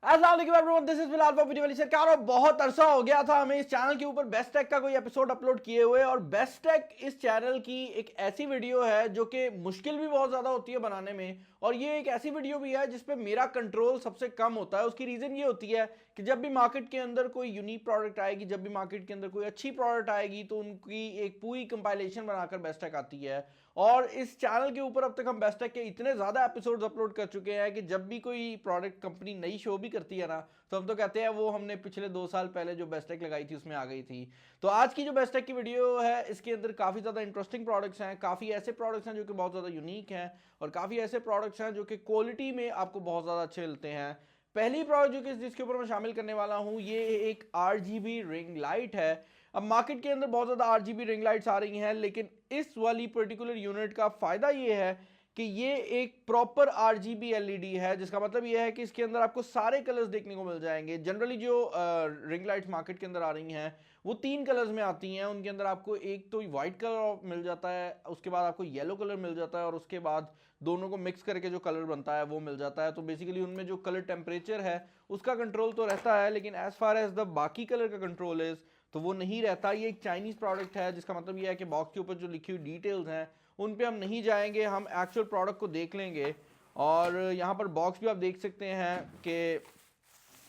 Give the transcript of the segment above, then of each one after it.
अस्सलाम वालेकुम everyone, this is Bilal video वाली सरकार। और बहुत अरसा हो गया था हमें इस चैनल के ऊपर बेस्ट टेक का कोई एपिसोड अपलोड किए हुए। और बेस्ट टेक इस चैनल की एक ऐसी वीडियो है जो कि मुश्किल भी बहुत ज़्यादा होती है बनाने में, और ये एक ऐसी वीडियो भी है जिसपे मेरा कंट्रोल सबसे कम होता है। उसकी रीज़न ये होती है कि जब भी मार्केट के अंदर कोई यूनिक प्रोडक्ट आएगी, जब भी मार्केट के अंदर कोई अच्छी प्रोडक्ट आएगी, तो उनकी एक पूरी कंपाइलेशन बनाकर बेस्ट टेक आती है। और इस चैनल के ऊपर अब तक हम बेस्ट टेक के इतने ज़्यादा एपिसोड्स अपलोड कर चुके हैं कि जब भी कोई प्रोडक्ट कंपनी नई शो भी करती है ना, तो हम तो कहते हैं वो हमने पिछले 2 साल पहले जो बेस्ट टेक लगाई थी उसमें आ गई थी। तो आज की जो बेस्ट टेक की वीडियो है, इसके अंदर काफ़ी ज़्यादा इंटरेस्टिंग प्रोडक्ट्स हैं, काफ़ी ऐसे प्रोडक्ट्स हैं जो कि बहुत ज़्यादा यूनिक हैं, और काफ़ी ऐसे प्रोडक्ट्स हैं जो कि क्वालिटी में आपको बहुत ज़्यादा अच्छे मिलते हैं। पहली प्रोडक्ट जो कि जिसके ऊपर मैं शामिल करने वाला हूँ, ये एक RGB रिंग लाइट है। अब मार्केट के अंदर बहुत ज़्यादा RGB रिंग लाइट्स आ रही हैं, लेकिन इस वाली पर्टिकुलर यूनिट का फ़ायदा ये है कि ये एक प्रॉपर RGB LED है, जिसका मतलब ये है कि इसके अंदर आपको सारे कलर्स देखने को मिल जाएंगे। जनरली जो रिंग लाइट्स मार्केट के अंदर आ रही हैं वो 3 कलर्स में आती हैं। उनके अंदर आपको एक तो वाइट कलर मिल जाता है, उसके बाद आपको येलो कलर मिल जाता है, और उसके बाद दोनों को मिक्स करके जो कलर बनता है वो मिल जाता है। तो बेसिकली उनमें जो कलर टेम्परेचर है उसका कंट्रोल तो रहता है, लेकिन एज फार एज द बाकी कलर का कंट्रोल इज तो वो नहीं रहता। ये एक चाइनीज़ प्रोडक्ट है, जिसका मतलब ये है कि बॉक्स के ऊपर जो लिखी हुई डिटेल्स हैं उन पे हम नहीं जाएंगे, हम एक्चुअल प्रोडक्ट को देख लेंगे। और यहाँ पर बॉक्स भी आप देख सकते हैं कि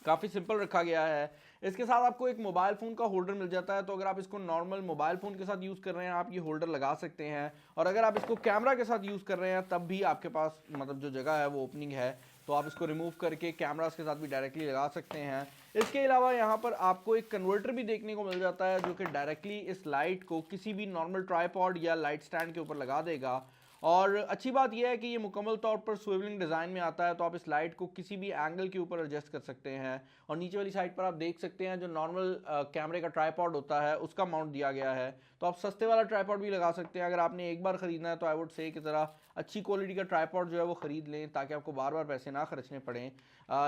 काफ़ी सिंपल रखा गया है। इसके साथ आपको एक मोबाइल फ़ोन का होल्डर मिल जाता है, तो अगर आप इसको नॉर्मल मोबाइल फ़ोन के साथ यूज़ कर रहे हैं आप ये होल्डर लगा सकते हैं, और अगर आप इसको कैमरा के साथ यूज़ कर रहे हैं तब भी आपके पास मतलब जो जगह है वो ओपनिंग है, तो आप इसको रिमूव करके कैमरास के साथ भी डायरेक्टली लगा सकते हैं। इसके अलावा यहाँ पर आपको एक कन्वर्टर भी देखने को मिल जाता है जो कि डायरेक्टली इस लाइट को किसी भी नॉर्मल ट्राईपॉड या लाइट स्टैंड के ऊपर लगा देगा। और अच्छी बात यह है कि ये मुकम्मल तौर पर स्विवलिंग डिज़ाइन में आता है, तो आप इस लाइट को किसी भी एंगल के ऊपर एडजस्ट कर सकते हैं। और नीचे वाली साइड पर आप देख सकते हैं जो नॉर्मल कैमरे का ट्राईपॉड होता है उसका माउंट दिया गया है, तो आप सस्ते वाला ट्राईपॉड भी लगा सकते हैं। अगर आपने एक बार ख़रीदना है तो आई वुड से कि ज़रा अच्छी क्वालिटी का ट्राईपॉड जो है वो ख़रीद लें, ताकि आपको बार बार पैसे ना खर्चने पड़ें।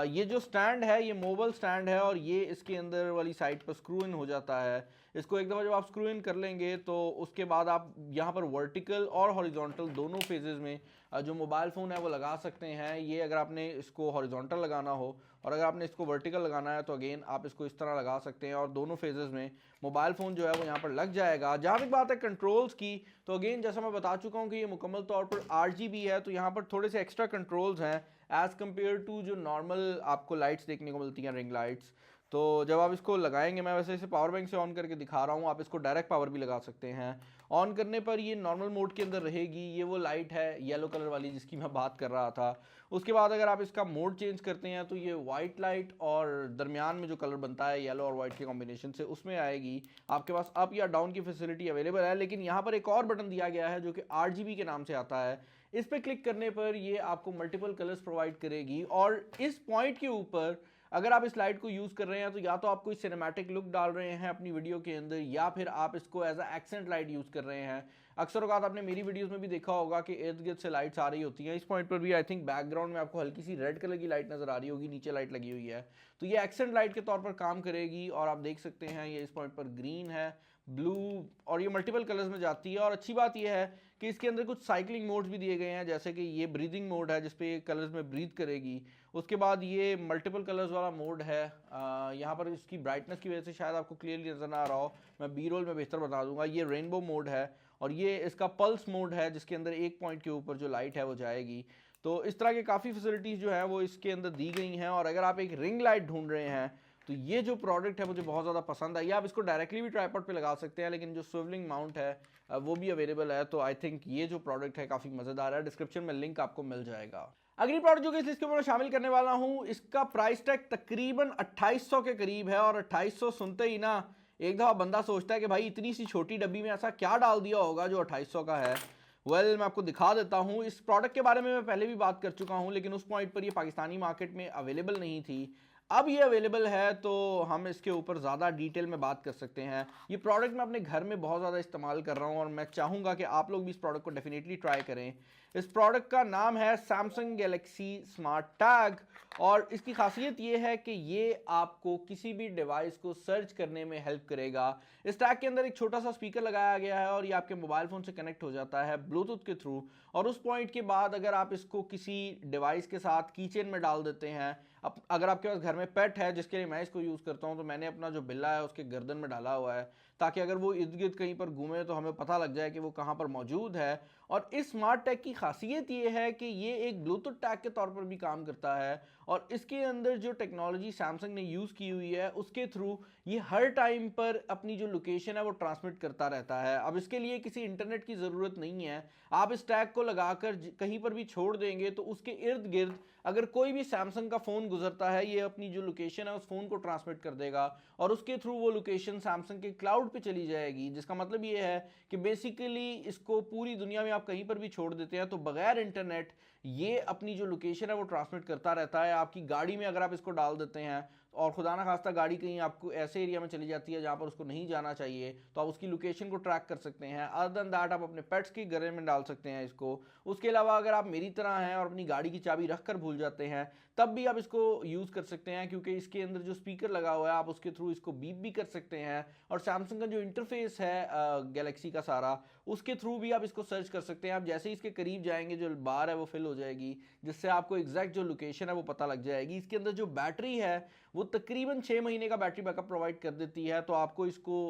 ये जो स्टैंड है ये मोबाइल स्टैंड है, और ये इसके अंदर वाली साइड पर स्क्रू इन हो जाता है। इसको एक दफ़ा जब आप स्क्रू इन कर लेंगे तो उसके बाद आप यहाँ पर वर्टिकल और हॉरिजॉन्टल दोनों फेजेस में जो मोबाइल फ़ोन है वो लगा सकते हैं। ये अगर आपने इसको हॉरिजॉन्टल लगाना हो और अगर आपने इसको वर्टिकल लगाना है तो अगेन आप इसको इस तरह लगा सकते हैं, और दोनों फेजेस में मोबाइल फ़ोन जो है वो यहाँ पर लग जाएगा। जहाँ तक बात है कंट्रोल्स की, तो अगेन जैसा मैं बता चुका हूँ कि ये मुकम्मल तौर पर RGB है, तो यहाँ पर थोड़े से एक्स्ट्रा कंट्रोल्स हैं एज़ कम्पेयर टू जो नॉर्मल आपको लाइट्स देखने को मिलती हैं, रिंग लाइट्स। तो जब आप इसको लगाएंगे, मैं वैसे इसे पावर बैंक से ऑन करके दिखा रहा हूँ, आप इसको डायरेक्ट पावर भी लगा सकते हैं। ऑन करने पर ये नॉर्मल मोड के अंदर रहेगी। ये वो लाइट है येलो कलर वाली जिसकी मैं बात कर रहा था। उसके बाद अगर आप इसका मोड चेंज करते हैं तो ये वाइट लाइट और दरमियान में जो कलर बनता है येलो और वाइट के कॉम्बिनेशन से उसमें आएगी। आपके पास अप या डाउन की फैसिलिटी अवेलेबल है, लेकिन यहाँ पर एक और बटन दिया गया है जो कि RGB के नाम से आता है। इस पर क्लिक करने पर ये आपको मल्टीपल कलर्स प्रोवाइड करेगी, और इस पॉइंट के ऊपर अगर आप इस लाइट को यूज़ कर रहे हैं तो या तो आप कोई सिनेमैटिक लुक डाल रहे हैं अपनी वीडियो के अंदर, या फिर आप इसको as a accent light use कर रहे हैं। अक्सर औकात आपने मेरी वीडियोस में भी देखा होगा कि इर्द गिर्द से लाइट्स आ रही होती हैं। इस पॉइंट पर भी आई थिंक बैकग्राउंड में आपको हल्की सी रेड कलर की लाइट नज़र आ रही होगी, नीचे लाइट लगी हुई है, तो ये एक्सेंट लाइट के तौर पर काम करेगी। और आप देख सकते हैं ये इस पॉइंट पर ग्रीन है, ब्लू, और ये मल्टीपल कलर्स में जाती है। और अच्छी बात यह है कि इसके अंदर कुछ साइकिलिंग मोड्स भी दिए गए हैं, जैसे कि ये ब्रीदिंग मोड है जिसपे ये कलर्स में ब्रीथ करेगी। उसके बाद ये मल्टीपल कलर्स वाला मोड है। यहाँ पर इसकी ब्राइटनेस की वजह से शायद आपको क्लियरली नज़र ना आ रहा हो, मैं बी रोल में बेहतर बता दूंगा। ये रेनबो मोड है, और ये इसका पल्स मोड है जिसके अंदर एक पॉइंट के ऊपर जो लाइट है वो जाएगी। तो इस तरह के काफ़ी फैसिलिटीज़ जो है वो इसके अंदर दी गई हैं। और अगर आप एक रिंग लाइट ढूंढ रहे हैं तो ये जो प्रोडक्ट है मुझे बहुत ज़्यादा पसंद आई। आप इसको डायरेक्टली भी ट्राईपॉड पे लगा सकते हैं, लेकिन जो स्विवलिंग माउंट है वो भी अवेलेबल है। तो आई थिंक ये जो प्रोडक्ट है काफ़ी मज़ेदार है। डिस्क्रिप्शन में लिंक आपको मिल जाएगा। अगली प्रोडक्ट जो कि इस लिस्ट के ऊपर मैं शामिल करने वाला हूँ, इसका प्राइस टैग तकरीबन 2800 के करीब है। और 2800 सुनते ही ना एक दफ़ा बंदा सोचता है कि भाई इतनी सी छोटी डब्बी में ऐसा क्या डाल दिया होगा जो 2800 का है। मैं आपको दिखा देता हूँ। इस प्रोडक्ट के बारे में मैं पहले भी बात कर चुका हूँ, लेकिन उस पॉइंट पर ये पाकिस्तानी मार्केट में अवेलेबल नहीं थी। अब ये अवेलेबल है, तो हम इसके ऊपर ज़्यादा डिटेल में बात कर सकते हैं। ये प्रोडक्ट मैं अपने घर में बहुत ज़्यादा इस्तेमाल कर रहा हूँ, और मैं चाहूँगा कि आप लोग भी इस प्रोडक्ट को डेफिनेटली ट्राई करें। इस प्रोडक्ट का नाम है सैमसंग गैलेक्सी स्मार्ट टैग, और इसकी खासियत ये है कि ये आपको किसी भी डिवाइस को सर्च करने में हेल्प करेगा। इस टैग के अंदर एक छोटा सा स्पीकर लगाया गया है और ये आपके मोबाइल फ़ोन से कनेक्ट हो जाता है ब्लूटूथ के थ्रू, और उस पॉइंट के बाद अगर आप इसको किसी डिवाइस के साथ कीचेन में डाल देते हैं, अगर आपके पास घर में पेट है, जिसके लिए मैं इसको यूज़ करता हूँ, तो मैंने अपना जो बिल्ला है उसके गर्दन में डाला हुआ है ताकि अगर वो इर्द गिर्द कहीं पर घूमे तो हमें पता लग जाए कि वो कहाँ पर मौजूद है। और इस स्मार्ट टैग की खासियत ये है कि ये एक ब्लूटूथ टैग के तौर पर भी काम करता है, और इसके अंदर जो टेक्नोलॉजी सैमसंग ने यूज़ की हुई है उसके थ्रू ये हर टाइम पर अपनी जो लोकेशन है वो ट्रांसमिट करता रहता है। अब इसके लिए किसी इंटरनेट की ज़रूरत नहीं है, आप इस टैग को लगाकर कहीं पर भी छोड़ देंगे तो उसके इर्द गिर्द अगर कोई भी सैमसंग का फ़ोन गुजरता है, ये अपनी जो लोकेशन है उस फ़ोन को ट्रांसमिट कर देगा और उसके थ्रू वो लोकेशन सैमसंग के क्लाउड पे चली जाएगी। जिसका मतलब ये है कि बेसिकली इसको पूरी दुनिया में आप कहीं पर भी छोड़ देते हैं तो बगैर इंटरनेट ये अपनी जो लोकेशन है वो ट्रांसमिट करता रहता है। आपकी गाड़ी में अगर आप इसको डाल देते हैं और खुदा ना खास्ता गाड़ी कहीं आपको ऐसे एरिया में चली जाती है जहाँ पर उसको नहीं जाना चाहिए, तो आप उसकी लोकेशन को ट्रैक कर सकते हैं। अदर देन दैट आप अपने पेट्स की गले में डाल सकते हैं इसको। उसके अलावा अगर आप मेरी तरह हैं और अपनी गाड़ी की चाबी रख कर भूल जाते हैं तब भी आप इसको यूज़ कर सकते हैं, क्योंकि इसके अंदर जो स्पीकर लगा हुआ है आप उसके थ्रू इसको बीप भी कर सकते हैं। और सैमसंग का जो इंटरफेस है गैलेक्सी का सारा, उसके थ्रू भी आप इसको सर्च कर सकते हैं। आप जैसे ही इसके करीब जाएंगे जो बार है वो फिल हो जाएगी, जिससे आपको एग्जैक्ट जो लोकेशन है वो पता लग जाएगी। इसके अंदर जो बैटरी है वो तकरीबन 6 महीने का बैटरी बैकअप प्रोवाइड कर देती है, तो आपको इसको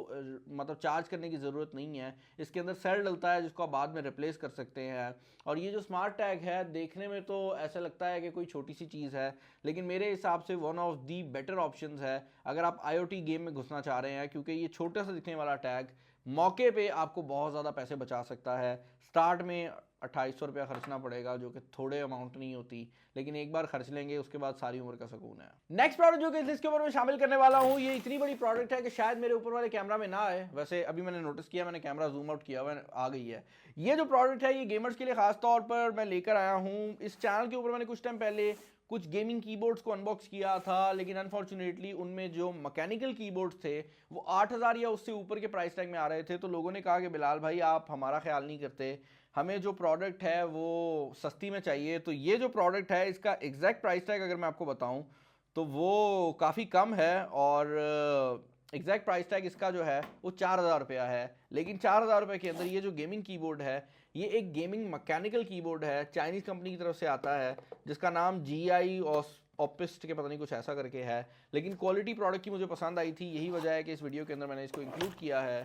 मतलब चार्ज करने की ज़रूरत नहीं है। इसके अंदर सेल डलता है जिसको आप बाद में रिप्लेस कर सकते हैं। और ये जो स्मार्ट टैग है देखने में तो ऐसा लगता है कि कोई छोटी सी चीज़ है, लेकिन मेरे हिसाब से one of the better options है अगर आप IoT गेम में घुसना चाह रहे हैं, क्योंकि ये छोटा सा दिखने वाला टैग मौके पे आपको बहुत ज़्यादा पैसे बचा सकता है। स्टार्ट में 2800 रुपया खर्चना पड़ेगा, जो कि थोड़े अमाउंट नहीं होती, लेकिन एक बार खर्च लेंगे उसके बाद सारी उम्र का सुकून है। नेक्स्ट प्रोडक्ट जो कि इस लिस्ट के ऊपर मैं शामिल करने वाला हूँ, ये इतनी बड़ी प्रोडक्ट है कि शायद मेरे ऊपर वाले कैमरा में ना आए। वैसे अभी मैंने नोटिस किया, मैंने कैमरा जूम आउट किया हुआ आ गई है। ये जो प्रोडक्ट है ये गेमर्स के लिए खास तौर पर मैं लेकर आया हूँ। इस चैनल के ऊपर मैंने कुछ टाइम पहले कुछ गेमिंग कीबोर्ड्स को अनबॉक्स किया था, लेकिन अनफॉर्चुनेटली उनमें जो मैकेनिकल कीबोर्ड्स थे वो 8000 या उससे ऊपर के प्राइस टैग में आ रहे थे। तो लोगों ने कहा कि बिलाल भाई आप हमारा ख्याल नहीं करते, हमें जो प्रोडक्ट है वो सस्ती में चाहिए। तो ये जो प्रोडक्ट है इसका एग्जैक्ट प्राइस टैग अगर मैं आपको बताऊं तो वो काफ़ी कम है, और एग्जैक्ट प्राइस टैग इसका जो है वो 4000 रुपया है। लेकिन 4000 रुपये के अंदर ये जो गेमिंग कीबोर्ड है ये एक गेमिंग मैकेनिकल कीबोर्ड है, चाइनीज़ कंपनी की तरफ से आता है, जिसका नाम GI ऑपिस्ट के पता नहीं कुछ ऐसा करके है। लेकिन क्वालिटी प्रोडक्ट की मुझे पसंद आई थी, यही वजह है कि इस वीडियो के अंदर मैंने इसको इंक्लूड किया है।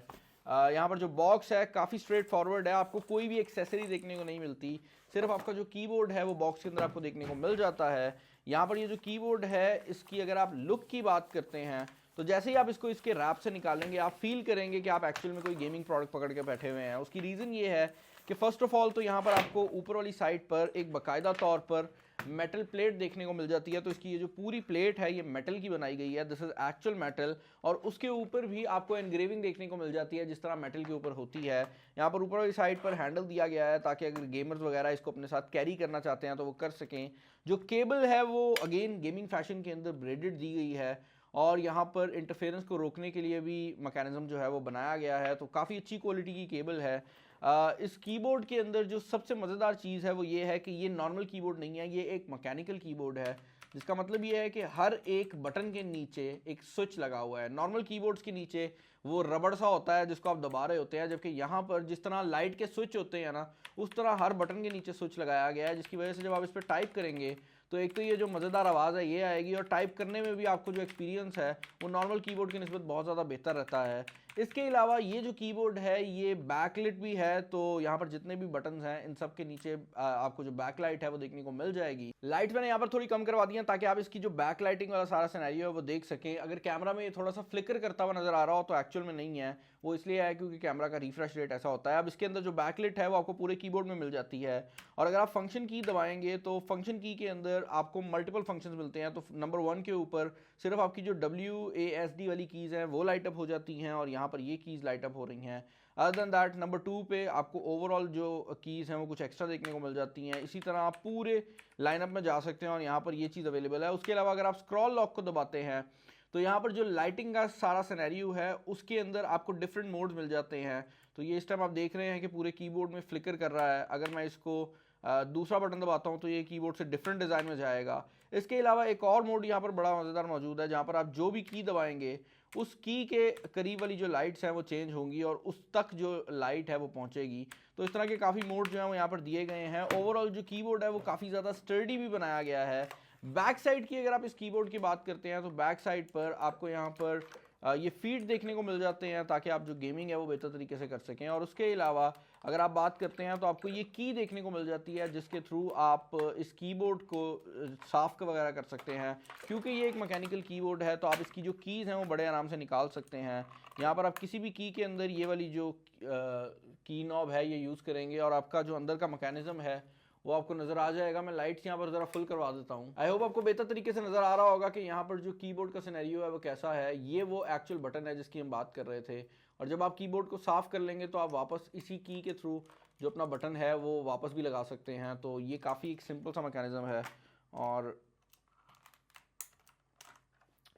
यहाँ पर जो बॉक्स है काफ़ी स्ट्रेट फॉरवर्ड है, आपको कोई भी एक्सेसरी देखने को नहीं मिलती, सिर्फ आपका जो कीबोर्ड है वो बॉक्स के अंदर आपको देखने को मिल जाता है। यहाँ पर ये जो कीबोर्ड है इसकी अगर आप लुक की बात करते हैं तो जैसे ही आप इसको इसके रैप से निकालेंगे आप फील करेंगे कि आप एक्चुअल में कोई गेमिंग प्रोडक्ट पकड़ के बैठे हुए हैं। उसकी रीज़न ये है कि फ़र्स्ट ऑफ ऑल तो यहाँ पर आपको ऊपर वाली साइड पर एक बाकायदा तौर पर मेटल प्लेट देखने को मिल जाती है। तो इसकी ये जो पूरी प्लेट है ये मेटल की बनाई गई है, दिस इज़ एक्चुअल मेटल। और उसके ऊपर भी आपको एनग्रेविंग देखने को मिल जाती है जिस तरह मेटल के ऊपर होती है। यहाँ पर ऊपर वाली साइड पर हैंडल दिया गया है ताकि अगर गेमर्स वगैरह इसको अपने साथ कैरी करना चाहते हैं तो वो कर सकें। जो केबल है वो अगेन गेमिंग फैशन के अंदर ब्रेडेड दी गई है, और यहाँ पर इंटरफेरेंस को रोकने के लिए भी मैकेनिज्म जो है वो बनाया गया है। तो काफ़ी अच्छी क्वालिटी की केबल है। इस कीबोर्ड के अंदर जो सबसे मज़ेदार चीज़ है वो ये है कि ये नॉर्मल कीबोर्ड नहीं है, ये एक मैकेनिकल कीबोर्ड है, जिसका मतलब ये है कि हर एक बटन के नीचे एक स्विच लगा हुआ है। नॉर्मल कीबोर्ड्स के नीचे वो रबड़ सा होता है जिसको आप दबा रहे होते हैं, जबकि यहाँ पर जिस तरह लाइट के स्विच होते हैं ना उस तरह हर बटन के नीचे स्विच लगाया गया है, जिसकी वजह से जब आप इस पर टाइप करेंगे तो एक तो ये जो मज़ेदार आवाज़ है ये आएगी, और टाइप करने में भी आपको जो एक्सपीरियंस है वो नॉर्मल कीबोर्ड की निस्बत बहुत ज़्यादा बेहतर रहता है। इसके अलावा ये जो कीबोर्ड है ये बैकलाइट भी है, तो यहाँ पर जितने भी बटन्स हैं इन सब के नीचे आपको जो बैकलाइट है वो देखने को मिल जाएगी। लाइट्स मैंने यहाँ पर थोड़ी कम करवा दी हैं ताकि आप इसकी जो बैक लाइटिंग वाला सारा सिनेरियो है वो देख सकें। अगर कैमरा में थोड़ा सा फ्लिकर करता हुआ नजर आ रहा हो तो एक्चुअल में नहीं है, वो इसलिए है क्योंकि कैमरा का रिफ्रेश रेट ऐसा होता है। अब इसके अंदर जो बैकलाइट है वो आपको पूरे कीबोर्ड में मिल जाती है, और अगर आप फंक्शन की दबाएंगे तो फंक्शन की के अंदर आपको मल्टीपल फंक्शंस मिलते हैं। तो नंबर 1 के ऊपर सिर्फ आपकी जो WASD वाली कीज़ हैं वो लाइट अप हो जाती हैं, और यहाँ पर ये कीज़ लाइट अप हो रही हैं। अदर दैन दैट नंबर 2 पे आपको ओवरऑल जो कीज़ हैं वो कुछ एक्स्ट्रा देखने को मिल जाती हैं। इसी तरह आप पूरे लाइनअप में जा सकते हैं और यहाँ पर ये चीज़ अवेलेबल है। उसके अलावा अगर आप स्क्रॉल लॉक को दबाते हैं तो यहाँ पर जो लाइटिंग का सारा सिनेरियो है उसके अंदर आपको डिफरेंट मोड्स मिल जाते हैं। तो ये इस टाइम आप देख रहे हैं कि पूरे कीबोर्ड में फ्लिकर कर रहा है। अगर मैं इसको दूसरा बटन दबाता हूँ तो ये कीबोर्ड से डिफरेंट डिज़ाइन में जाएगा। इसके अलावा एक और मोड यहाँ पर बड़ा मज़ेदार मौजूद है, जहाँ पर आप जो भी की दबाएंगे उस की के करीब वाली जो लाइट्स हैं वो चेंज होंगी और उस तक जो लाइट है वो पहुँचेगी। तो इस तरह के काफ़ी मोड जो हैं वो यहाँ पर दिए गए हैं। ओवरऑल जो कीबोर्ड है वो काफ़ी ज़्यादा स्टर्डी भी बनाया गया है। बैक साइड की अगर आप इस कीबोर्ड की बात करते हैं तो बैक साइड पर आपको यहाँ पर ये फीड देखने को मिल जाते हैं ताकि आप जो गेमिंग है वो बेहतर तरीके से कर सकें। और उसके अलावा अगर आप बात करते हैं तो आपको ये की देखने को मिल जाती है जिसके थ्रू आप इस कीबोर्ड को साफ वगैरह कर सकते हैं। क्योंकि ये एक मैकेनिकल कीबोर्ड है तो आप इसकी जो कीज़ हैं वो बड़े आराम से निकाल सकते हैं। यहाँ पर आप किसी भी की के अंदर ये वाली जो की नॉब है ये यूज़ करेंगे और आपका जो अंदर का मैकेनिज्म है वो आपको नज़र आ जाएगा। मैं लाइट्स यहाँ पर ज़रा फुल करवा देता हूँ। आई होप आपको बेहतर तरीके से नज़र आ रहा होगा कि यहाँ पर जो कीबोर्ड का सिनेरियो है वो कैसा है। ये वो एक्चुअल बटन है जिसकी हम बात कर रहे थे, और जब आप कीबोर्ड को साफ़ कर लेंगे तो आप वापस इसी की के थ्रू जो अपना बटन है वो वापस भी लगा सकते हैं। तो ये काफ़ी एक सिंपल सा मैकेनिज्म है और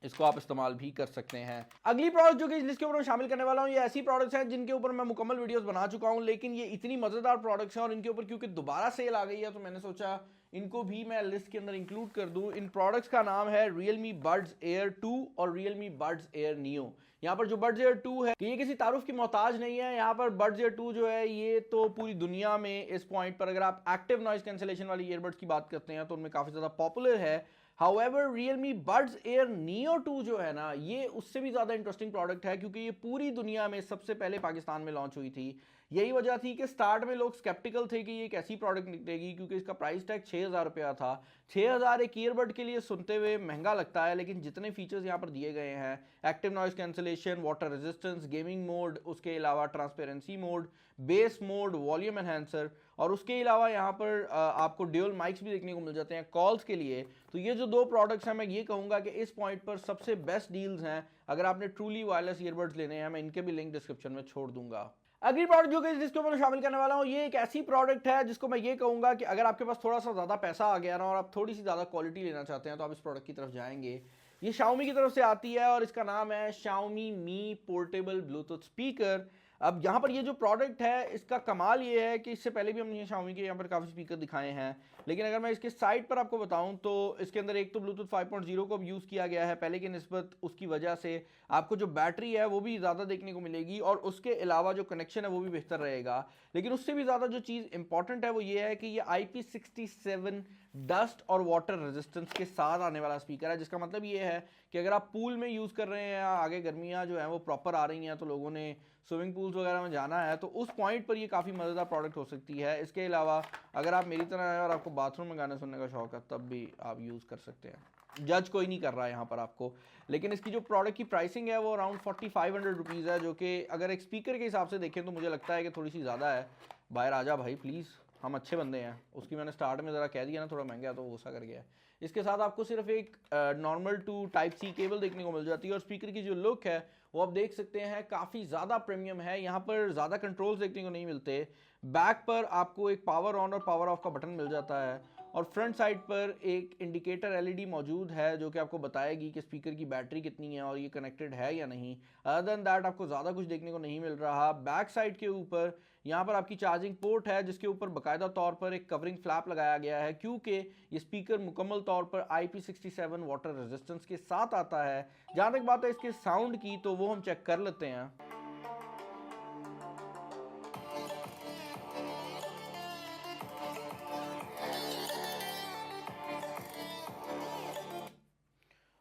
इसको आप इस्तेमाल भी कर सकते हैं। अगली प्रोडक्ट जो कि इस लिस्ट के ऊपर मैं शामिल करने वाला हूँ, ये ऐसी प्रोडक्ट्स हैं जिनके ऊपर मैं मुकम्मल वीडियोस बना चुका हूँ, लेकिन ये इतनी मज़ेदार प्रोडक्ट्स हैं और इनके ऊपर क्योंकि दोबारा सेल आ गई है तो मैंने सोचा इनको भी मैं लिस्ट के अंदर इंक्लूड कर दूं। इन प्रोडक्ट्स का नाम है Realme Buds Air 2 और Realme Buds Air Neo। यहाँ पर जो Buds Air 2 है ये किसी तारुफ की मोहताज नहीं है। यहाँ पर Buds Air 2 जो है ये तो पूरी दुनिया में इस पॉइंट पर अगर आप एक्टिव नॉइज कैंसिलेशन वाली ईयरबड्स की बात करते हैं तो उनमें काफ़ी ज़्यादा पॉपुलर है। However, Realme Buds Air Neo 2 जो है ना ये उससे भी ज़्यादा इंटरेस्टिंग प्रोडक्ट है क्योंकि ये पूरी दुनिया में सबसे पहले पाकिस्तान में लॉन्च हुई थी। यही वजह थी कि स्टार्ट में लोग स्केप्टिकल थे कि ये एक ऐसी प्रोडक्ट निकलेगी क्योंकि इसका प्राइस टैग 6000 रुपया था। 6000 एक ईयरबड के लिए सुनते हुए महंगा लगता है, लेकिन जितने फीचर्स यहाँ पर दिए गए हैं, active noise cancellation, water resistance, gaming mode, उसके अलावा transparency mode, base mode, volume enhancer, और उसके अलावा यहाँ पर आपको ड्यूल माइक्स भी देखने को मिल जाते हैं कॉल्स के लिए। तो ये जो दो प्रोडक्ट्स हैं मैं ये कहूँगा कि इस पॉइंट पर सबसे बेस्ट डील्स हैं अगर आपने ट्रूली वायरलेस ईयरबड्स लेने हैं। मैं इनके भी लिंक डिस्क्रिप्शन में छोड़ दूंगा। अगली प्रोडक्ट जो कि जिसके ऊपर मैं शामिल करने वाला हूँ ये एक ऐसी प्रोडक्ट है जिसको मैं ये कहूँगा कि अगर आपके पास थोड़ा सा ज़्यादा पैसा आ गया ना और आप थोड़ी सी ज़्यादा क्वालिटी लेना चाहते हैं तो आप इस प्रोडक्ट की तरफ जाएंगे। ये Xiaomi की तरफ से आती है और इसका नाम है Xiaomi Mi portable Bluetooth speaker. अब यहाँ पर ये जो प्रोडक्ट है इसका कमाल ये है कि इससे पहले भी हमने Xiaomi के यहाँ पर काफ़ी स्पीकर दिखाए हैं, लेकिन अगर मैं इसके साइड पर आपको बताऊँ तो इसके अंदर एक तो ब्लूटूथ 5.0 को अब यूज़ किया गया है पहले की निस्बत। उसकी वजह से आपको जो बैटरी है वो भी ज़्यादा देखने को मिलेगी और उसके अलावा जो कनेक्शन है वो भी बेहतर रहेगा। लेकिन उससे भी ज़्यादा जो चीज़ इंपॉर्टेंट है वो ये है कि ये IP67 डस्ट और वाटर रेजिस्टेंस के साथ आने वाला स्पीकर है, जिसका मतलब ये है कि अगर आप पूल में यूज़ कर रहे हैं, आगे गर्मियाँ जो हैं वो प्रॉपर आ रही हैं तो लोगों ने स्विमिंग पूल्स वगैरह में जाना है तो उस पॉइंट पर ये काफ़ी मज़ेदार प्रोडक्ट हो सकती है। इसके अलावा अगर आप मेरी तरह हैं और आपको बाथरूम में गाने सुनने का शौक है तब भी आप यूज़ कर सकते हैं। जज कोई नहीं कर रहा है यहाँ पर आपको। लेकिन इसकी जो प्रोडक्ट की प्राइसिंग है वो अराउंड 4500 रुपीज़ है, जो कि अगर एक स्पीकर के हिसाब से देखें तो मुझे लगता है कि थोड़ी सी ज़्यादा है। बाहर आ जा भाई प्लीज़, हम अच्छे बंदे हैं। उसकी मैंने स्टार्ट में ज़रा कह दिया ना थोड़ा महंगा है तो वो गुस्सा कर गया। इसके साथ आपको सिर्फ एक normal to type C cable देखने को मिल जाती है और स्पीकर की जो लुक है वो आप देख सकते हैं काफ़ी ज़्यादा प्रीमियम है। यहाँ पर ज़्यादा कंट्रोल्स देखने को नहीं मिलते। बैक पर आपको एक पावर ऑन और पावर ऑफ का बटन मिल जाता है और फ्रंट साइड पर एक इंडिकेटर एलईडी मौजूद है जो कि आपको बताएगी कि स्पीकर की बैटरी कितनी है और ये कनेक्टेड है या नहीं। अदर देन दैट आपको ज़्यादा कुछ देखने को नहीं मिल रहा। बैक साइड के ऊपर यहाँ पर आपकी चार्जिंग पोर्ट है जिसके ऊपर बाकायदा तौर पर एक कवरिंग फ्लैप लगाया गया है क्योंकि ये स्पीकर मुकम्मल तौर पर IP67 वाटर रेजिस्टेंस के साथ आता है। जहाँ तक बात है इसके साउंड की तो वो हम चेक कर लेते हैं।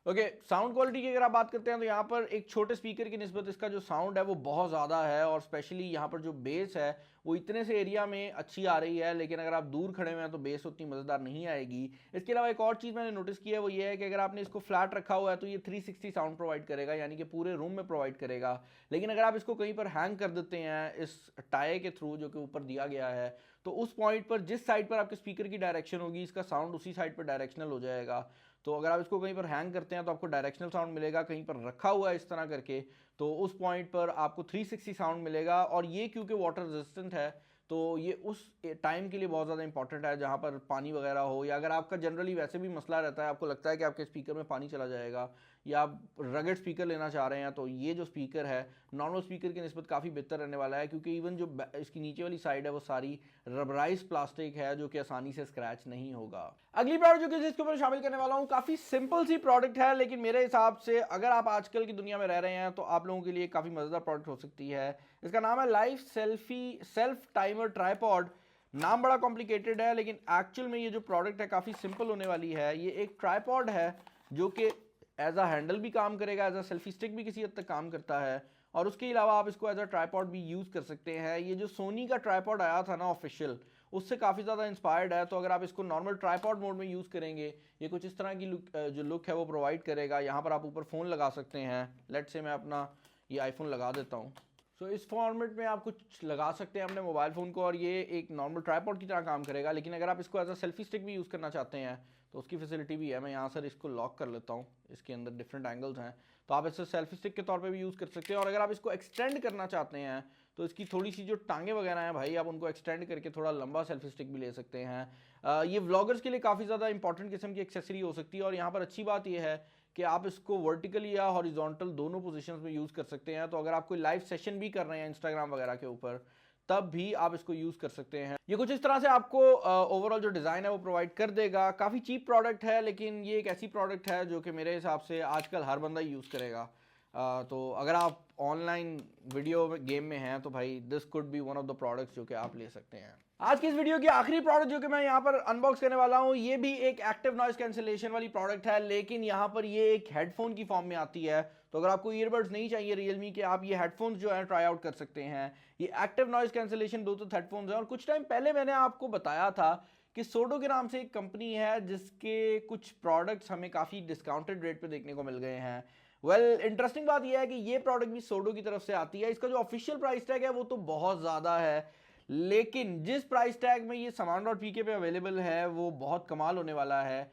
ओके, साउंड क्वालिटी की अगर आप बात करते हैं तो यहाँ पर एक छोटे स्पीकर की निस्बत इसका जो साउंड है वो बहुत ज़्यादा है और स्पेशली यहाँ पर जो बेस है वो इतने से एरिया में अच्छी आ रही है, लेकिन अगर आप दूर खड़े हुए हैं तो बेस उतनी मज़ेदार नहीं आएगी। इसके अलावा एक और चीज़ मैंने नोटिस की है वो ये है कि अगर आपने इसको फ्लैट रखा हुआ है तो ये 360 साउंड प्रोवाइड करेगा, यानी कि पूरे रूम में प्रोवाइड करेगा। लेकिन अगर आप इसको कहीं पर हैंग कर देते हैं इस टाई के थ्रू जो कि ऊपर दिया गया है तो उस पॉइंट पर जिस साइड पर आपके स्पीकर की डायरेक्शन होगी इसका साउंड उसी साइड पर डायरेक्शनल हो जाएगा। तो अगर आप इसको कहीं पर हैंग करते हैं तो आपको डायरेक्शनल साउंड मिलेगा, कहीं पर रखा हुआ है इस तरह करके तो उस पॉइंट पर आपको 360 साउंड मिलेगा। और ये क्योंकि वाटर रेजिस्टेंट है तो ये उस टाइम के लिए बहुत ज़्यादा इंपॉर्टेंट है जहाँ पर पानी वगैरह हो, या अगर आपका जनरली वैसे भी मसला रहता है, आपको लगता है कि आपके स्पीकर में पानी चला जाएगा या आप रगड़ स्पीकर लेना चाह रहे हैं, तो ये जो स्पीकर है नॉर्मल स्पीकर की निस्बत काफ़ी बेहतर रहने वाला है, क्योंकि इवन जो इसकी नीचे वाली साइड है वो सारी रबराइज प्लास्टिक है जो कि आसानी से स्क्रैच नहीं होगा। अगली प्रोडक्ट जो कि इसके ऊपर शामिल करने वाला हूँ काफ़ी सिंपल सी प्रोडक्ट है, लेकिन मेरे हिसाब से अगर आप आजकल की दुनिया में रह रहे हैं तो आप लोगों के लिए काफ़ी मज़ेदार प्रोडक्ट हो सकती है। इसका नाम है लाइफ सेल्फ टाइमर ट्राइपॉड। नाम बड़ा कॉम्प्लिकेटेड है, लेकिन एक्चुअल में ये जो प्रोडक्ट है काफ़ी सिंपल होने वाली है। ये एक ट्राइपॉड है जो कि एज अ हैंडल भी काम करेगा, एज अ सेल्फी स्टिक भी किसी हद तक काम करता है, और उसके अलावा आप इसको एज अ ट्राइपॉड भी यूज़ कर सकते हैं। ये जो सोनी का ट्राइपॉड आया था ना ऑफिशियल, उससे काफ़ी ज़्यादा इंस्पायर्ड है। तो अगर आप इसको नॉर्मल ट्राइपॉड मोड में यूज़ करेंगे, ये कुछ इस तरह की जो लुक है वो प्रोवाइड करेगा। यहाँ पर आप ऊपर फ़ोन लगा सकते हैं। लेट्स से मैं अपना ये आईफोन लगा देता हूँ। सो इस फॉर्मेट में आप कुछ लगा सकते हैं अपने मोबाइल फ़ोन को, और ये एक नॉर्मल ट्राइपॉड की तरह काम करेगा। लेकिन अगर आप इसको एज अ सेल्फी स्टिक भी यूज़ करना चाहते हैं तो उसकी फैसिलिटी भी है। मैं यहाँ सर इसको लॉक कर लेता हूँ, इसके अंदर डिफरेंट एंगल्स हैं, तो आप इसे सेल्फी स्टिक के तौर पे भी यूज़ कर सकते हैं। और अगर आप इसको एक्सटेंड करना चाहते हैं तो इसकी थोड़ी सी जो टांगे वगैरह हैं भाई, आप उनको एक्सटेंड करके थोड़ा लंबा सेल्फी स्टिक भी ले सकते हैं। ये व्लॉगर्स के लिए काफ़ी ज़्यादा इंपॉर्टेंट किस्म की एक्सेसरी हो सकती है। और यहाँ पर अच्छी बात यह है कि आप इसको वर्टिकली या हॉरिजॉन्टल दोनों पोजीशंस में यूज़ कर सकते हैं। तो अगर आप कोई लाइव सेशन भी कर रहे हैं इंस्टाग्राम वगैरह के ऊपर, तब भी आप इसको यूज़ कर सकते हैं। ये कुछ इस तरह से आपको ओवरऑल जो डिज़ाइन है वो प्रोवाइड कर देगा। काफ़ी चीप प्रोडक्ट है, लेकिन ये एक ऐसी प्रोडक्ट है जो कि मेरे हिसाब से आजकल हर बंदा यूज़ करेगा। तो अगर आप ऑनलाइन वीडियो गेम में हैं तो भाई this could be one of the products जो कि आप ले सकते हैं। आज की इस वीडियो की आखिरी प्रोडक्ट जो कि मैं यहाँ पर अनबॉक्स करने वाला हूँ, ये भी एक एक्टिव नॉइज कैंसिलेशन वाली प्रोडक्ट है, लेकिन यहाँ पर ये एक हेडफोन की फॉर्म में आती है। तो अगर आपको ईयरबड्स नहीं चाहिए रियलमी के, आप ये हेडफोन्स जो है ट्राई आउट कर सकते हैं। ये active noise cancellation Bluetooth headphones हैं। और कुछ टाइम पहले मैंने आपको बताया था कि सोडो के नाम से एक कंपनी है जिसके कुछ प्रोडक्ट्स हमें काफ़ी डिस्काउंटेड रेट पे देखने को मिल गए हैं। इंटरेस्टिंग बात यह है कि ये प्रोडक्ट भी सोडो की तरफ से आती है। इसका जो ऑफिशियल प्राइस टैग है वो तो बहुत ज़्यादा है, लेकिन जिस प्राइस टैग में ये saman.pk पे अवेलेबल है वो बहुत कमाल होने वाला है।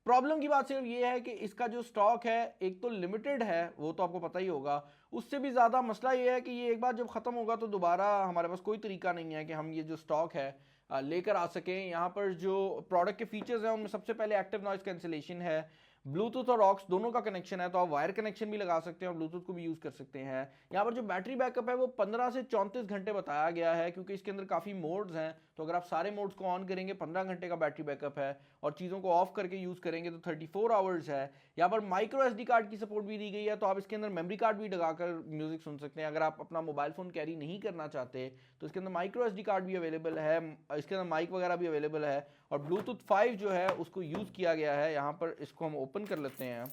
प्रॉब्लम की बात सिर्फ ये है कि इसका जो स्टॉक है एक तो लिमिटेड है, वो तो आपको पता ही होगा। उससे भी ज़्यादा मसला ये है कि ये एक बार जब ख़त्म होगा तो दोबारा हमारे पास कोई तरीका नहीं है कि हम ये जो स्टॉक है लेकर आ सकें। यहाँ पर जो प्रोडक्ट के फीचर्स हैं उनमें सबसे पहले एक्टिव नॉइज कैंसिलेशन है, ब्लूटूथ और ऑक्स दोनों का कनेक्शन है, तो आप वायर कनेक्शन भी लगा सकते हैं और ब्लूटूथ को भी यूज़ कर सकते हैं। यहाँ पर जो बैटरी बैकअप है वो 15 से 34 घंटे बताया गया है, क्योंकि इसके अंदर काफ़ी मोड्स हैं। तो अगर आप सारे मोड्स को ऑन करेंगे 15 घंटे का बैटरी बैकअप है, और चीज़ों को ऑफ करके यूज़ करेंगे तो 34 आवर्स है। यहाँ पर माइक्रो SD कार्ड की सपोर्ट भी दी गई है, तो आप इसके अंदर मेमोरी कार्ड भी लगाकर म्यूजिक सुन सकते हैं। अगर आप अपना मोबाइल फ़ोन कैरी नहीं करना चाहते तो इसके अंदर माइक्रो SD कार्ड भी अवेलेबल है, इसके अंदर माइक वगैरह भी अवेलेबल है, और ब्लूटूथ 5 जो है उसको यूज़ किया गया है। यहाँ पर इसको हम ओपन कर लेते हैं।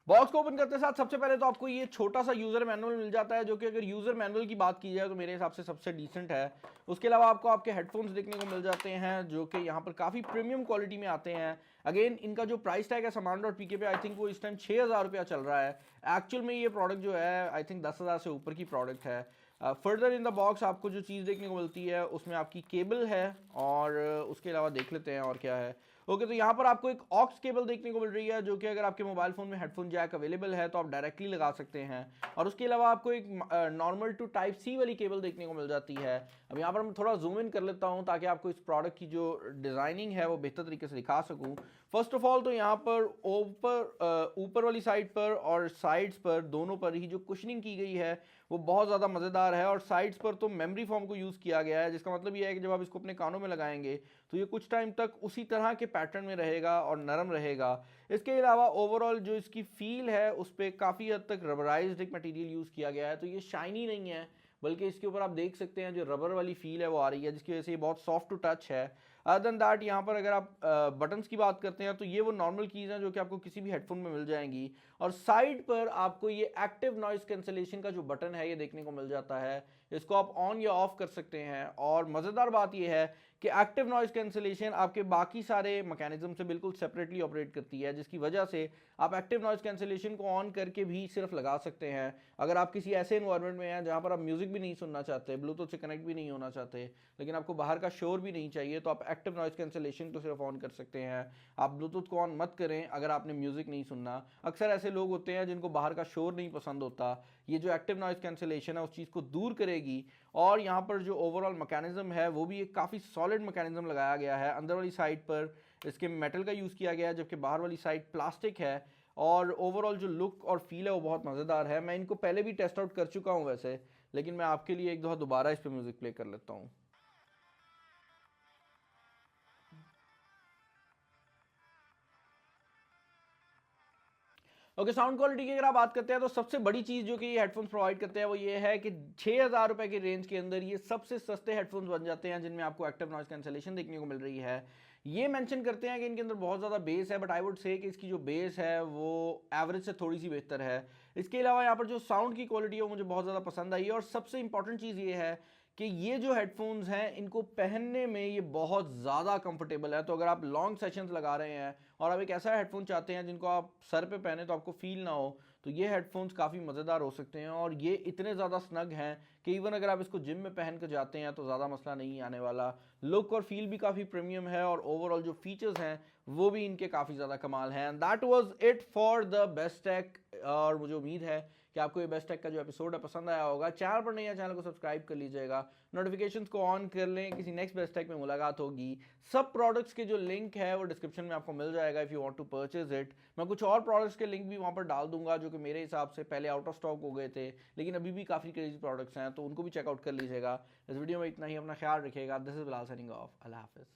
बॉक्स को ओपन करते साथ सबसे पहले तो आपको ये छोटा सा यूजर मैनुअल मिल जाता है, जो कि अगर यूजर मैनुअल की बात की जाए तो मेरे हिसाब से सबसे डिसेंट है। उसके अलावा आपको आपके हेडफोन्स देखने को मिल जाते हैं जो कि यहाँ पर काफ़ी प्रीमियम क्वालिटी में आते हैं। अगेन इनका जो प्राइस टैग है saman.pk पे आई थिंक वो इस टाइम 6000 रुपया चल रहा है। एक्चुअल में ये प्रोडक्ट जो है आई थिंक 10,000 से ऊपर की प्रोडक्ट है। फर्दर इन द बॉक्स आपको जो चीज़ देखने को मिलती है उसमें आपकी केबल है, और उसके अलावा देख लेते हैं और क्या है। ओके, तो यहाँ पर आपको एक ऑक्स केबल देखने को मिल रही है, जो कि अगर आपके मोबाइल फ़ोन में हेडफोन जैक अवेलेबल है तो आप डायरेक्टली लगा सकते हैं। और उसके अलावा आपको एक नॉर्मल टू टाइप सी वाली केबल देखने को मिल जाती है। अब यहाँ पर मैं थोड़ा जूम इन कर लेता हूँ ताकि आपको इस प्रोडक्ट की जो डिज़ाइनिंग है वो बेहतर तरीके से दिखा सकूँ। फर्स्ट ऑफ ऑल तो यहाँ पर ऊपर वाली साइड पर और साइड्स पर दोनों पर ही जो कुशनिंग की गई है वो बहुत ज़्यादा मज़ेदार है। और साइड्स पर तो मेमोरी फोम को यूज़ किया गया है, जिसका मतलब ये है कि जब आप इसको अपने कानों में लगाएंगे तो ये कुछ टाइम तक उसी तरह के पैटर्न में रहेगा और नरम रहेगा। इसके अलावा ओवरऑल जो इसकी फील है उस पर काफ़ी हद तक रबराइज्ड एक मटेरियल यूज़ किया गया है, तो ये शाइनी नहीं है, बल्कि इसके ऊपर आप देख सकते हैं जो रबर वाली फील है वो आ रही है, जिसकी वजह से ये बहुत सॉफ्ट टू टच है। अदर देन दैट यहाँ पर अगर आप बटन्स की बात करते हैं तो ये वो नॉर्मल कीज़ हैं जो कि आपको किसी भी हेडफोन में मिल जाएंगी। और साइड पर आपको ये एक्टिव नॉइज कैंसिलेशन का जो बटन है ये देखने को मिल जाता है, इसको आप ऑन या ऑफ कर सकते हैं। और मज़ेदार बात यह है कि एक्टिव नॉइज कैंसिलेशन आपके बाकी सारे मैकेनिज्म से बिल्कुल सेपरेटली ऑपरेट करती है, जिसकी वजह से आप एक्टिव नॉइज कैंसिलेशन को ऑन करके भी सिर्फ लगा सकते हैं। अगर आप किसी ऐसे इन्वायरमेंट में हैं जहाँ पर आप म्यूजिक भी नहीं सुनना चाहते, ब्लूटूथ से कनेक्ट भी नहीं होना चाहते, लेकिन आपको बाहर का शोर भी नहीं चाहिए, तो आप एक्टिव नॉइज कैंसिलेशन को सिर्फ ऑन कर सकते हैं। आप ब्लूटूथ को ऑन मत करें अगर आपने म्यूजिक नहीं सुनना। अक्सर ऐसे लोग होते हैं जिनको बाहर का शोर नहीं पसंद होता। ये जो एक्टिव नॉइज कैंसिलेशन है उस चीज़ को दूर करेगी और यहाँ पर जो ओवरऑल मैकेनिज्म है वो भी एक काफ़ी सॉलिड मैकेनिज्म लगाया गया है। अंदर वाली साइड पर इसके मेटल का यूज़ किया गया है, जबकि बाहर वाली साइड प्लास्टिक है। और ओवरऑल जो लुक और फील है वो बहुत मज़ेदार है। मैं इनको पहले भी टेस्ट आउट कर चुका हूँ वैसे, लेकिन मैं आपके लिए एक दफ़ा दोबारा इस पर म्यूज़िक प्ले कर लेता हूँ। ओके, साउंड क्वालिटी की अगर आप बात करते हैं तो सबसे बड़ी चीज़ जो कि ये हेडफोन्स प्रोवाइड करते हैं वो ये है कि 6,000 रुपये की रेंज के अंदर ये सबसे सस्ते हेडफोन्स बन जाते हैं जिनमें आपको एक्टिव नॉइस कैंसलेशन देखने को मिल रही है। ये मेंशन करते हैं कि इनके अंदर बहुत ज़्यादा बेस है, बट आई वुड से कि इसकी जो बेस है वो एवरेज से थोड़ी सी बेहतर है। इसके अलावा यहाँ पर जो साउंड की क्वालिटी है वो मुझे बहुत ज़्यादा पसंद आई है। और सबसे इंपॉर्टेंट चीज़ ये है कि ये जो हेडफोन्स हैं इनको पहनने में ये बहुत ज़्यादा कंफर्टेबल है। तो अगर आप लॉन्ग सेशंस लगा रहे हैं और आप एक ऐसा हेडफोन चाहते हैं जिनको आप सर पे पहने तो आपको फील ना हो, तो ये हेडफोन्स काफ़ी मज़ेदार हो सकते हैं। और ये इतने ज़्यादा स्नग हैं कि इवन अगर आप इसको जिम में पहन कर जाते हैं तो ज़्यादा मसला नहीं आने वाला। लुक और फील भी काफ़ी प्रीमियम है और ओवरऑल जो फीचर्स हैं वो भी इनके काफ़ी ज़्यादा कमाल हैं। That was it for the best tech. और मुझे उम्मीद है कि आपको ये बेस्ट टेक का जो एपिसोड है पसंद आया होगा। चैनल पर नहीं है, चैनल को सब्सक्राइब कर लीजिएगा, नोटिफिकेशंस को ऑन कर लें। किसी नेक्स्ट बेस्ट टेक में मुलाकात होगी। सब प्रोडक्ट्स के जो लिंक है वो डिस्क्रिप्शन में आपको मिल जाएगा if you want to purchase it. मैं कुछ और प्रोडक्ट्स के लिंक भी वहाँ पर डाल दूंगा जो कि मेरे हिसाब से पहले आउट ऑफ स्टॉक हो गए थे, लेकिन अभी भी काफ़ी क्रेजी प्रोडक्ट्स हैं, तो उनको भी चेकआउट कर लीजिएगा। इस वीडियो में इतना ही, अपना ख्याल रखिएगा। This is Bilal signing off. अल्लाह हाफिज़।